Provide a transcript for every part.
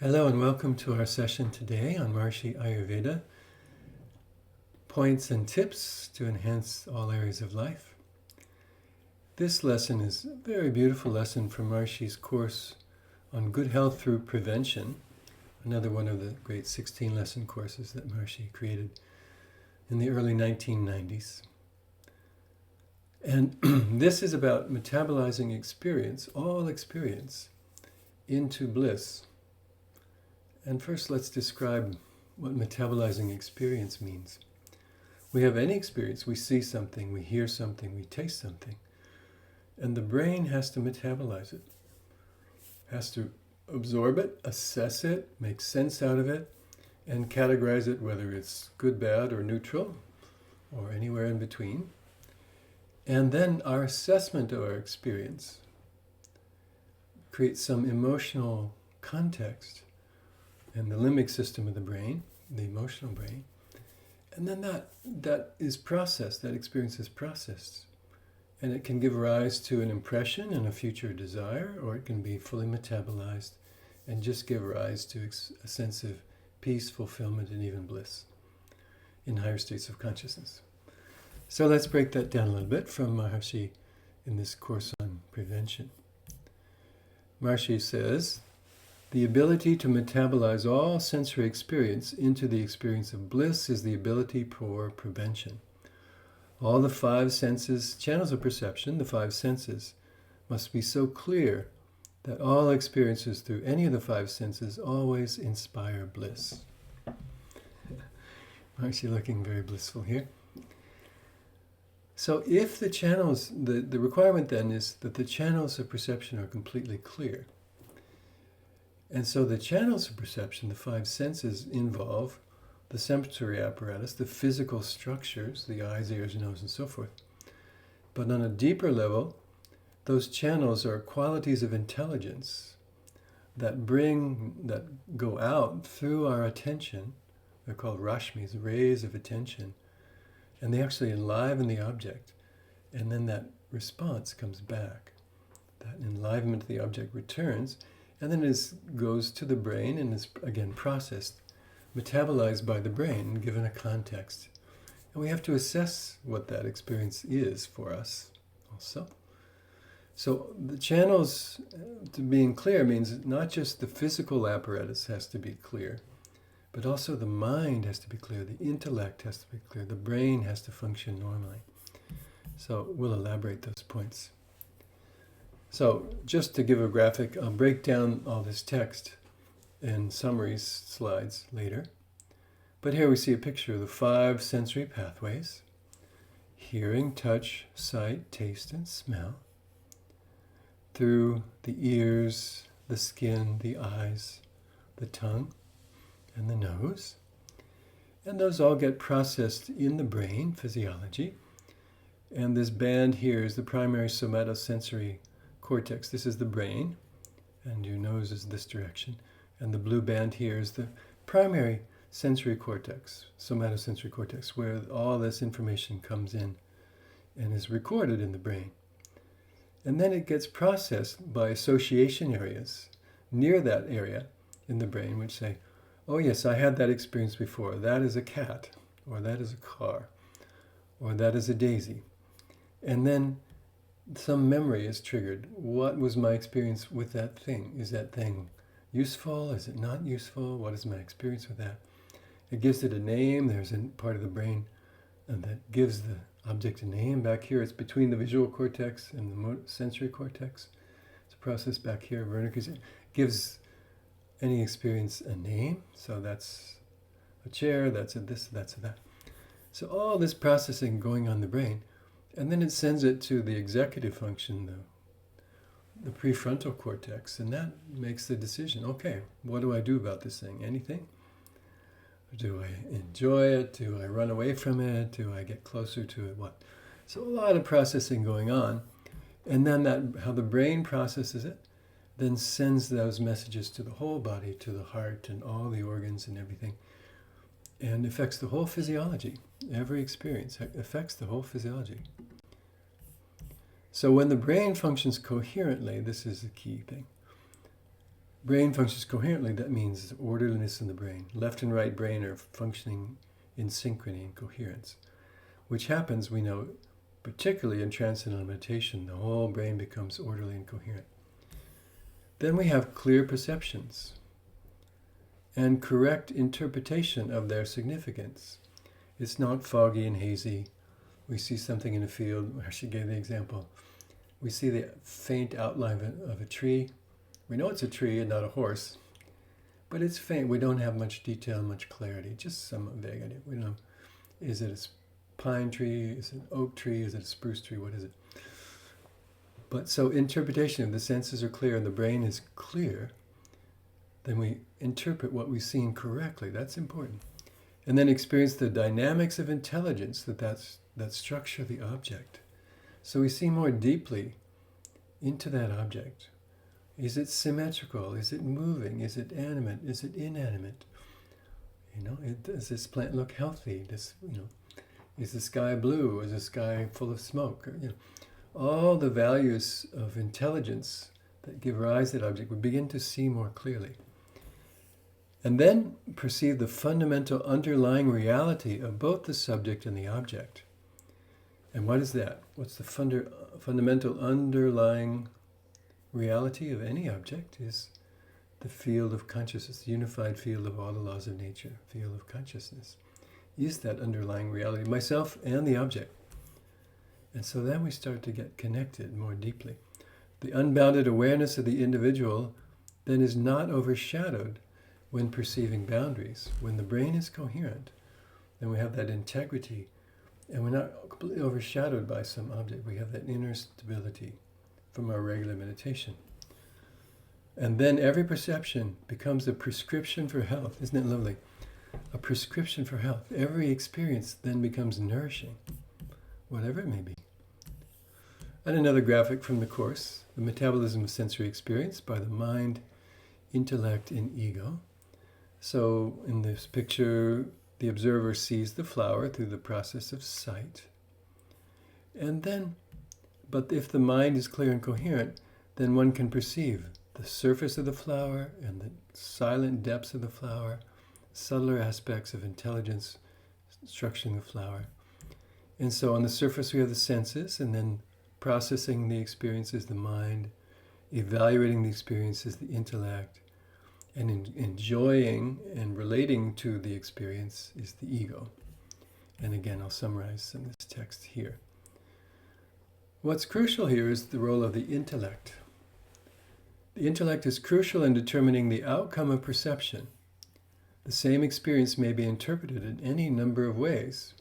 Hello and welcome to our session today on Maharishi Ayurveda, points and tips to enhance all areas of life. This lesson is a very beautiful lesson from Maharishi's course on good health through prevention, another one of the great 16 lesson courses that Maharishi created in the early 1990s. And this is about metabolizing experience, all experience, into bliss. And first, let's describe what metabolizing experience means. We have any experience, we see something, we hear something, we taste something, and the brain has to metabolize it, has to absorb it, assess it, make sense out of it, and categorize it, whether it's good, bad, or neutral, or anywhere in between. And then our assessment of our experience creates some emotional context and the limbic system of the brain, the emotional brain, and then that is processed, that experience is processed. And it can give rise to an impression and a future desire, or it can be fully metabolized and just give rise to a sense of peace, fulfillment, and even bliss in higher states of consciousness. So let's break that down a little bit from Maharishi in this course on prevention. Maharishi says, the ability to metabolize all sensory experience into the experience of bliss is the ability for prevention. All the five senses, channels of perception, the five senses, must be so clear that all experiences through any of the five senses always inspire bliss. Maharishi looking very blissful here. So if the channels, the requirement then is that the channels of perception are completely clear. And so the channels of perception, the five senses, involve the sensory apparatus, the physical structures, the eyes, ears, nose, and so forth. But on a deeper level, those channels are qualities of intelligence that go out through our attention. They're called rashmis, rays of attention. And they actually enliven the object. And then that response comes back. That enlivenment of the object returns, and then it goes to the brain and is again processed, metabolized by the brain and given a context. And we have to assess what that experience is for us also. So the channels to being clear means not just the physical apparatus has to be clear, but also the mind has to be clear, the intellect has to be clear, the brain has to function normally. So we'll elaborate those points. So just to give a graphic, I'll break down all this text in summaries slides later. But here we see a picture of the five sensory pathways: hearing, touch, sight, taste, and smell, through the ears, the skin, the eyes, the tongue, and the nose. And those all get processed in the brain, physiology. And this band here is the primary somatosensory cortex. This is the brain, and your nose is this direction. And the blue band here is the primary sensory cortex, somatosensory cortex, where all this information comes in and is recorded in the brain. And then it gets processed by association areas near that area in the brain, which say, oh yes, I had that experience before. That is a cat, or that is a car, or that is a daisy. And then some memory is triggered. What was my experience with that thing? Is that thing useful? Is it not useful? What is my experience with that? It gives it a name. There's a part of the brain that gives the object a name. Back here, it's between the visual cortex and the sensory cortex. It's a process back here. Wernicke's gives any experience a name. So that's a chair, that's a this, that's a that. So all this processing going on in the brain. And then it sends it to the executive function, the prefrontal cortex, and that makes the decision. Okay, what do I do about this thing? Anything? Do I enjoy it? Do I run away from it? Do I get closer to it? What? So a lot of processing going on. And then how the brain processes it, then sends those messages to the whole body, to the heart and all the organs and everything, and affects the whole physiology. Every experience affects the whole physiology. So when the brain functions coherently, this is the key thing. brain functions coherently, that means orderliness in the brain. Left and right brain are functioning in synchrony and coherence, which happens, we know, particularly in transcendental meditation. The whole brain becomes orderly and coherent. Then we have clear perceptions and correct interpretation of their significance. It's not foggy and hazy. We see something in a field, where she gave the example. We see the faint outline of a tree. We know it's a tree and not a horse, but it's faint. We don't have much detail, much clarity, just some vague idea. We don't know, is it a pine tree? Is it an oak tree? Is it a spruce tree? What is it? But so interpretation, if the senses are clear and the brain is clear, then we interpret what we've seen correctly. That's important. And then experience the dynamics of intelligence that structure the object. So we see more deeply into that object. Is it symmetrical? Is it moving? Is it animate? Is it inanimate? Does this plant look healthy? Is the sky blue? Is the sky full of smoke? All the values of intelligence that give rise to that object, we begin to see more clearly. And then perceive the fundamental underlying reality of both the subject and the object. And what is that? What's the fundamental underlying reality of any object is the field of consciousness, the unified field of all the laws of nature, field of consciousness, is that underlying reality, myself and the object. And so then we start to get connected more deeply. The unbounded awareness of the individual then is not overshadowed when perceiving boundaries. When the brain is coherent, then we have that integrity, and we're not completely overshadowed by some object. We have that inner stability from our regular meditation. And then every perception becomes a prescription for health. Isn't it lovely? A prescription for health. Every experience then becomes nourishing, whatever it may be. And another graphic from the Course, the metabolism of sensory experience by the mind, intellect, and ego. So in this picture, the observer sees the flower through the process of sight. And then, but if the mind is clear and coherent, then one can perceive the surface of the flower and the silent depths of the flower, subtler aspects of intelligence structuring the flower. And so on the surface we have the senses, and then processing the experience is the mind, evaluating the experience is the intellect, and enjoying and relating to the experience is the ego. And again, I'll summarize in this text here. What's crucial here is the role of the intellect. The intellect is crucial in determining the outcome of perception. The same experience may be interpreted in any number of ways.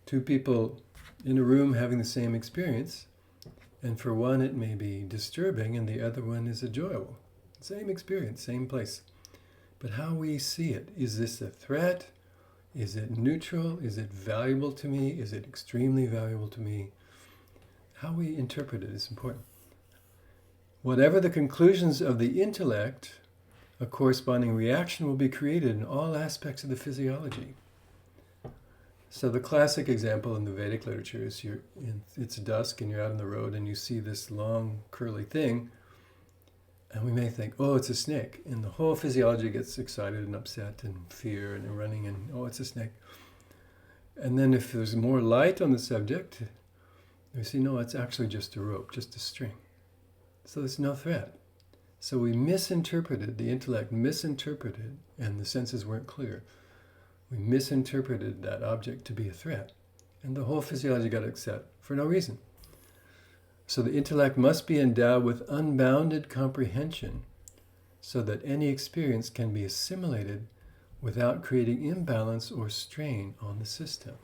Two people in a room having the same experience, and for one it may be disturbing and the other one is enjoyable. Same experience, same place. But how we see it, is this a threat? Is it neutral? Is it valuable to me? Is it extremely valuable to me? How we interpret it is important. Whatever the conclusions of the intellect, a corresponding reaction will be created in all aspects of the physiology. So the classic example in the Vedic literature is it's dusk and you're out on the road and you see this long curly thing, and we may think, oh, it's a snake. And the whole physiology gets excited and upset and fear and running and, oh, it's a snake. And then if there's more light on the subject, we see, no, it's actually just a rope, just a string. So there's no threat. So we misinterpreted, the intellect misinterpreted, and the senses weren't clear. We misinterpreted that object to be a threat. And the whole physiology got upset for no reason. So the intellect must be endowed with unbounded comprehension so that any experience can be assimilated without creating imbalance or strain on the system.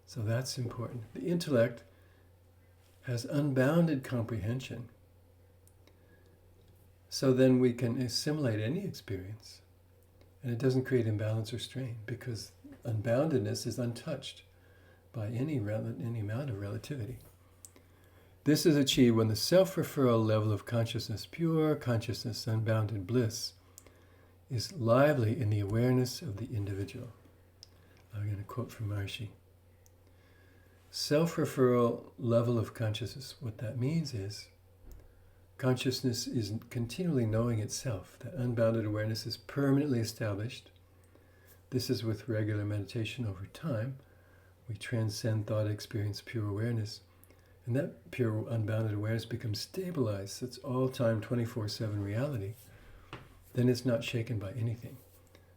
So that's important. The intellect has unbounded comprehension. So then we can assimilate any experience. And it doesn't create imbalance or strain because unboundedness is untouched by any amount of relativity. This is achieved when the self-referral level of consciousness, pure consciousness, unbounded bliss, is lively in the awareness of the individual. I'm going to quote from Maharishi. Self-referral level of consciousness, what that means is consciousness is continually knowing itself. That unbounded awareness is permanently established. This is with regular meditation over time. We transcend thought, experience, pure awareness. And that pure unbounded awareness becomes stabilized. It's all-time 24/7 reality. Then it's not shaken by anything.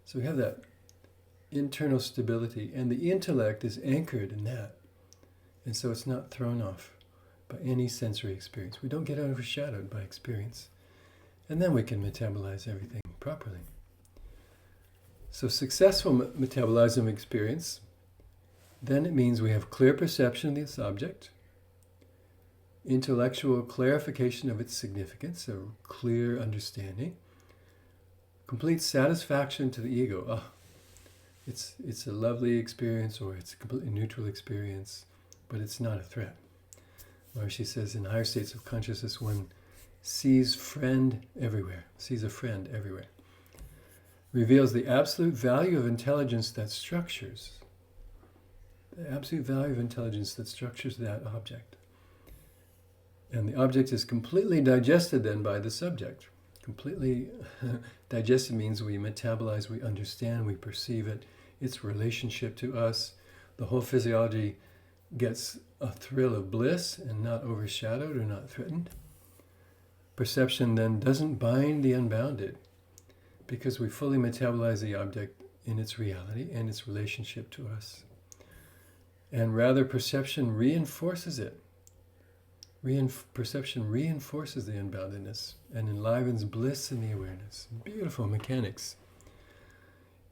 So we have that internal stability, and the intellect is anchored in that. And so it's not thrown off by any sensory experience. We don't get overshadowed by experience. And then we can metabolize everything properly. So successful metabolism experience, then it means we have clear perception of this object, intellectual clarification of its significance, a clear understanding, complete satisfaction to the ego. Oh, it's a lovely experience, or it's a completely neutral experience, but it's not a threat. Maharishi says in higher states of consciousness, one sees friend everywhere, sees a friend everywhere. Reveals the absolute value of intelligence that structures, the absolute value of intelligence that structures that object. And the object is completely digested then by the subject. Completely digested means we metabolize, we understand, we perceive it, its relationship to us. The whole physiology gets a thrill of bliss and not overshadowed or not threatened. Perception then doesn't bind the unbounded, because we fully metabolize the object in its reality and its relationship to us. And rather, perception reinforces it. Perception reinforces the unboundedness and enlivens bliss in the awareness. Beautiful mechanics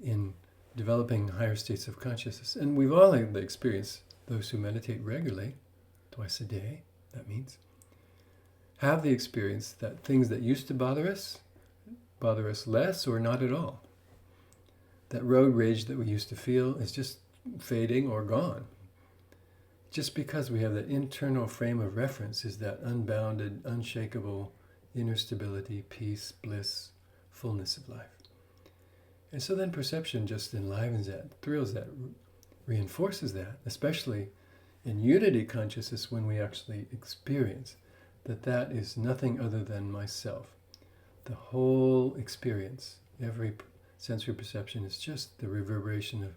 in developing higher states of consciousness. And we've all had the experience, those who meditate regularly, twice a day, that means, have the experience that things that used to bother us less or not at all. That road rage that we used to feel is just fading or gone. Just because we have that internal frame of reference is that unbounded, unshakable inner stability, peace, bliss, fullness of life. And so then perception just enlivens that, thrills that, reinforces that, especially in unity consciousness when we actually experience that is nothing other than myself. The whole experience, every sensory perception is just the reverberation of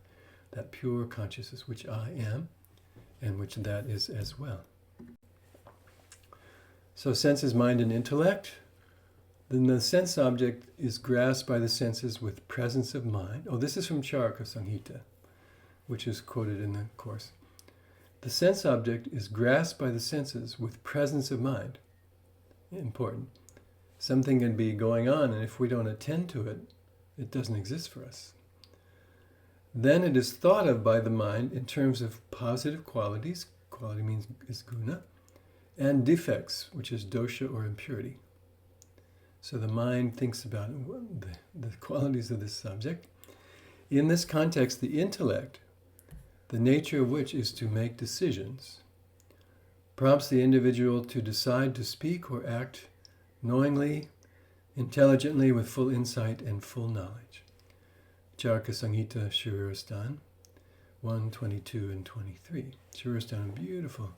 that pure consciousness, which I am, and which that is as well. So senses, mind, and intellect. Then the sense object is grasped by the senses with presence of mind. Oh, this is from Charaka Samhita, which is quoted in the Course. The sense object is grasped by the senses with presence of mind. Important. Something can be going on, and if we don't attend to it, it doesn't exist for us. Then it is thought of by the mind in terms of positive qualities, quality means is guna, and defects, which is dosha or impurity. So the mind thinks about the qualities of this subject. In this context, the intellect, the nature of which is to make decisions, prompts the individual to decide to speak or act knowingly, intelligently, with full insight and full knowledge. Charaka Samhita, Shrirastan, 1, 22, and 23. Shrirastan, a beautiful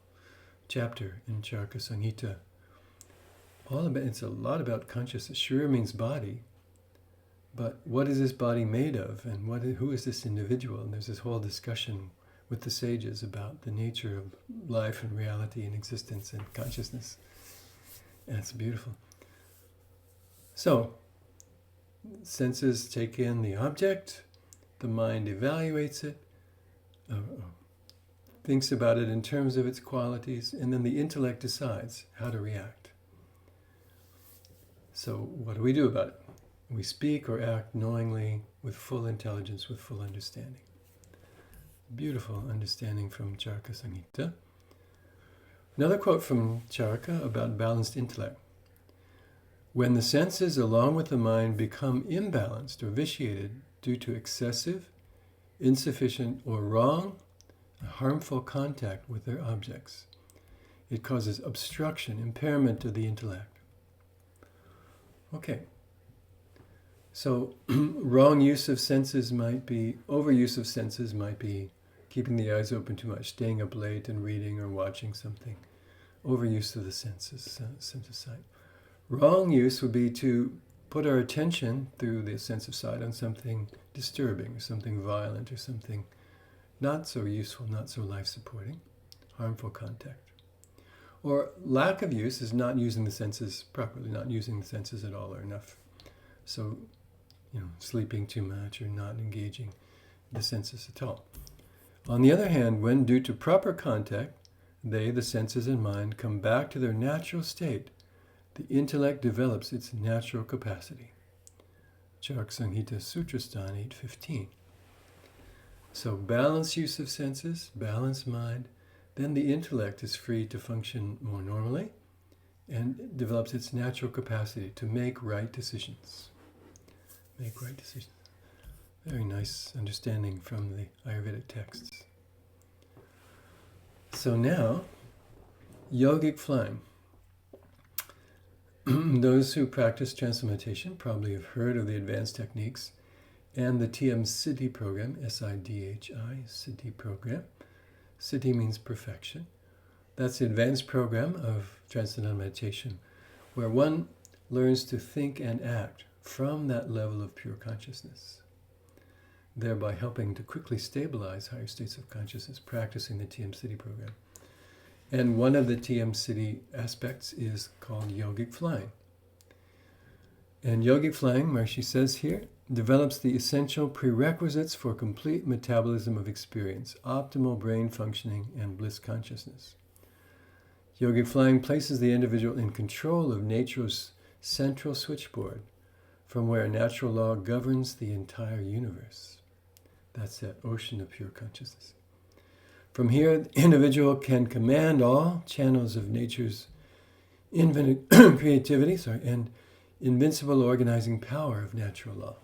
chapter in Charaka Samhita. It's a lot about consciousness. Shrira means body, but what is this body made of, and who is this individual? And there's this whole discussion with the sages about the nature of life and reality and existence and consciousness. And it's beautiful. So, senses take in the object, the mind evaluates it, thinks about it in terms of its qualities, and then the intellect decides how to react. So what do we do about it? We speak or act knowingly, with full intelligence, with full understanding. Beautiful understanding from Charaka Samhita. Another quote from Charaka about balanced intellect. When the senses along with the mind become imbalanced or vitiated due to excessive, insufficient, or wrong, harmful contact with their objects, it causes obstruction, impairment of the intellect. Okay. So wrong use of senses might be, overuse of senses might be keeping the eyes open too much, staying up late and reading or watching something. Overuse of the senses, sense of sight. Wrong use would be to put our attention through the sense of sight on something disturbing, or something violent, or something not so useful, not so life-supporting, harmful contact. Or lack of use is not using the senses properly, not using the senses at all or enough. So, sleeping too much or not engaging the senses at all. On the other hand, when due to proper contact, they, the senses and mind, come back to their natural state, the intellect develops its natural capacity. Charak Samhita Sutrasthana 8:15. So balanced use of senses, balanced mind, then the intellect is free to function more normally and develops its natural capacity to make right decisions. Make right decisions. Very nice understanding from the Ayurvedic texts. So now, yogic flying. Those who practice transcendentation probably have heard of the advanced techniques and the TM Siddhi program, S-I-D-H-I, Siddhi program. Siddhi means perfection. That's the advanced program of transcendental meditation, where one learns to think and act from that level of pure consciousness, thereby helping to quickly stabilize higher states of consciousness, practicing the TM Siddhi program. And one of the TM Siddhi aspects is called yogic flying. And yogic flying, Maharishi says here, develops the essential prerequisites for complete metabolism of experience, optimal brain functioning, and bliss consciousness. Yogic flying places the individual in control of nature's central switchboard, from where natural law governs the entire universe. That's that ocean of pure consciousness. From here, the individual can command all channels of nature's infinite creativity and invincible organizing power of natural law.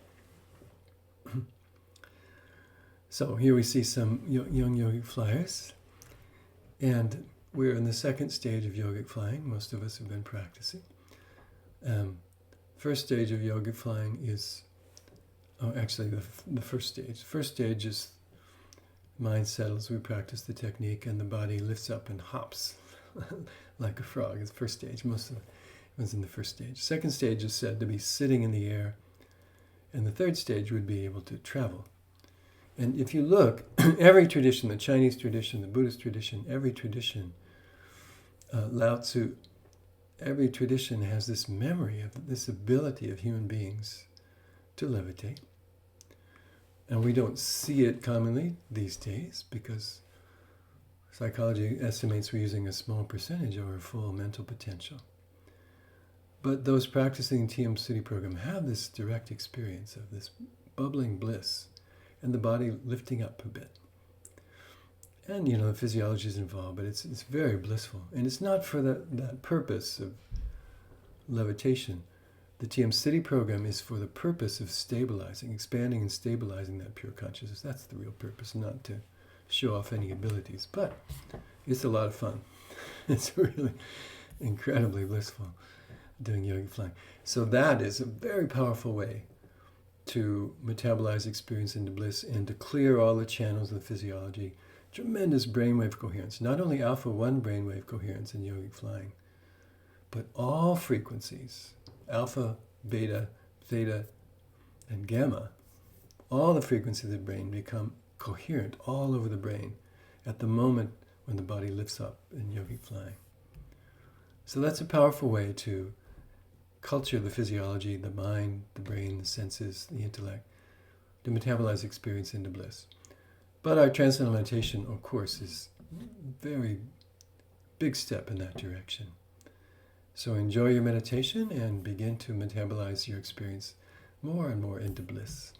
So here we see some young yogic flyers, and we're in the second stage of yogic flying. Most of us have been practicing. First stage of yogic flying is, the first stage. First stage is mind settles, we practice the technique, and the body lifts up and hops like a frog. It's the first stage. Most of it was in the first stage. Second stage is said to be sitting in the air, and the third stage would be able to travel. And if you look, every tradition, the Chinese tradition, the Buddhist tradition, every tradition, Lao Tzu, every tradition has this memory of this ability of human beings to levitate. And we don't see it commonly these days because psychology estimates we're using a small percentage of our full mental potential. But those practicing TM Siddhi program have this direct experience of this bubbling bliss and the body lifting up a bit. And, the physiology is involved, but it's very blissful. And it's not for that purpose of levitation. The TM Siddhi program is for the purpose of stabilizing, expanding and stabilizing that pure consciousness. That's the real purpose, not to show off any abilities. But it's a lot of fun. It's really incredibly blissful doing yogic flying. So that is a very powerful way to metabolize experience into bliss and to clear all the channels of the physiology. Tremendous brainwave coherence. Not only alpha-1 brainwave coherence in yogic flying, but all frequencies. Alpha, beta, theta, and gamma, all the frequencies of the brain become coherent all over the brain at the moment when the body lifts up in yogic flying. So that's a powerful way to culture the physiology, the mind, the brain, the senses, the intellect, to metabolize experience into bliss. But our transcendental meditation, of course, is a very big step in that direction. So enjoy your meditation and begin to metabolize your experience more and more into bliss.